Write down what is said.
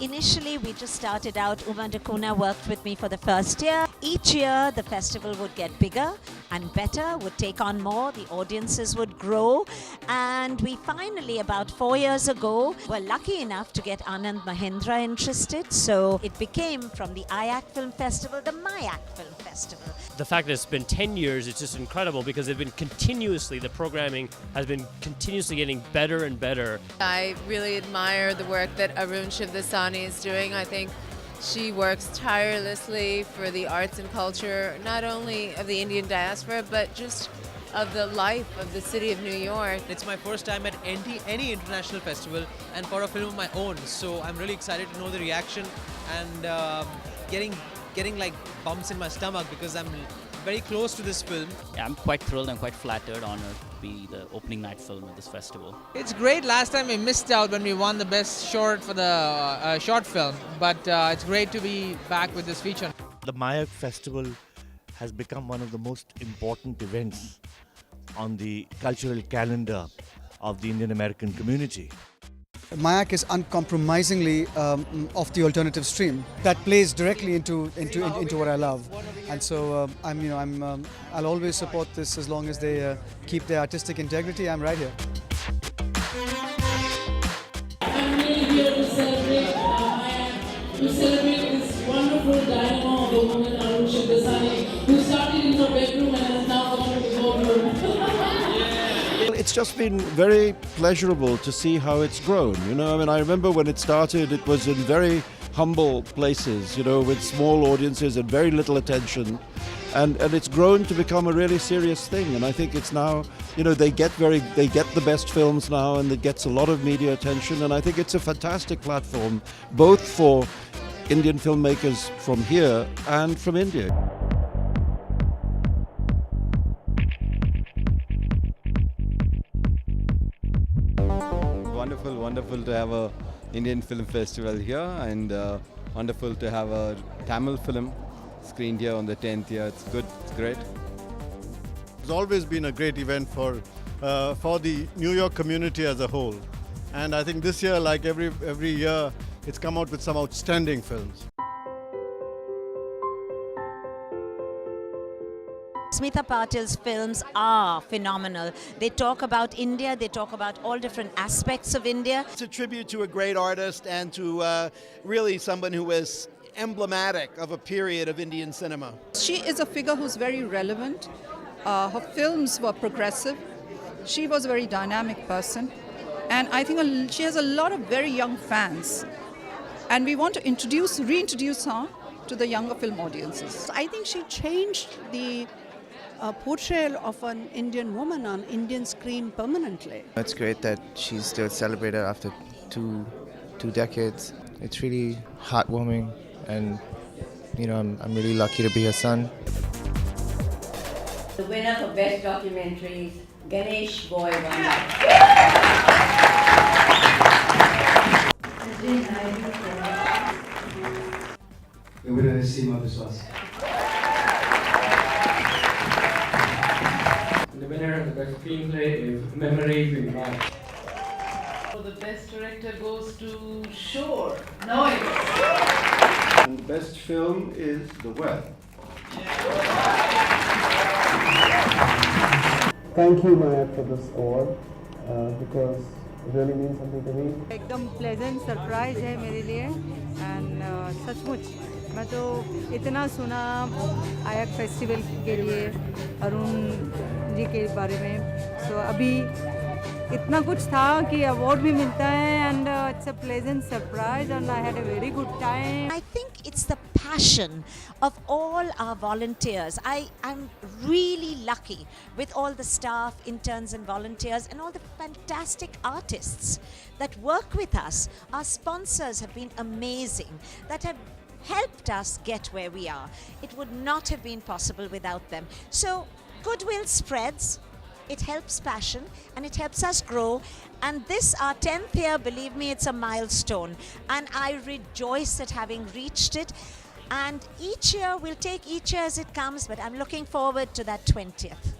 initially we just started out. Uma Dakuna worked with me for the first year. Each year the festival would get bigger and better, would take on more, the audiences would grow, and we finally, about 4 years ago, were lucky enough to get Anand Mahindra interested, so it became from the IAC Film Festival, the MIAC Film Festival. The fact that it's been 10 years, it's just incredible because the programming has been continuously getting better and better. I really admire the work that Arun Shivdasani is doing. I think she works tirelessly for the arts and culture, not only of the Indian diaspora, but just of the life of the city of New York. It's my first time at any international festival and for a film of my own, so I'm really excited to know the reaction and getting like bumps in my stomach because I'm very close to this film. Yeah, I'm quite thrilled and quite flattered, honored to be the opening night film of this festival. It's great. Last time we missed out when we won the best short for the short film, but it's great to be back with this feature. The MIAC Festival has become one of the most important events on the cultural calendar of the Indian American community. MIAC is uncompromisingly of the alternative stream that plays directly into what I love, and so I'll always support this as long as they keep their artistic integrity. I'm right here. I'm really here to celebrate MIAC, to celebrate this wonderful dynamo of a woman, Arun Shivdasani, who started in her bedroom and has now gone to the boardroom. It's just been very pleasurable to see how it's grown. I remember when it started, it was in very humble places, with small audiences and very little attention. And it's grown to become a really serious thing. And I think it's now, they get the best films now, and it gets a lot of media attention. And I think it's a fantastic platform, both for Indian filmmakers from here and from India. Wonderful to have a Indian film festival here, and wonderful to have a Tamil film screened here on the 10th year. It's good, it's great. It's always been a great event for the New York community as a whole, and I think this year, like every year, it's come out with some outstanding films. Smita Patil's films are phenomenal. They talk about India, they talk about all different aspects of India. It's a tribute to a great artist and to really someone who was emblematic of a period of Indian cinema. She is a figure who's very relevant. Her films were progressive. She was a very dynamic person. And I think she has a lot of very young fans. And we want to reintroduce her to the younger film audiences. I think she changed the portrayal of an Indian woman on Indian screen permanently. It's great that she's still celebrated after two decades. It's really heartwarming, and I'm really lucky to be her son. The winner for Best Documentaries, Ganesh Boy The winner is Seema Biswas. The winner of the best screenplay is Memories in March. So the best director goes to Shore. No. And the best film is The Well. Thank you, Maya, for this award because it really means something to me. एकदम pleasant surprise है मेरे लिए, and सचमुच मैं तो इतना सुना आयक फेस्टिवल के लिए अरुण जी के बारे में, so अभी इतना कुछ था कि अवार्ड भी मिलता है, and it's a pleasant surprise and I had a very good time. I think it's the passion of all our volunteers. I'm really lucky with all the staff, interns and volunteers and all the fantastic artists that work with us. Our sponsors have been amazing, that have helped us get where we are. It would not have been possible without them. So goodwill spreads, it helps passion and it helps us grow. And this, our 10th year, believe me, it's a milestone. And I rejoice at having reached it. And each year, we'll take each year as it comes, but I'm looking forward to that 20th.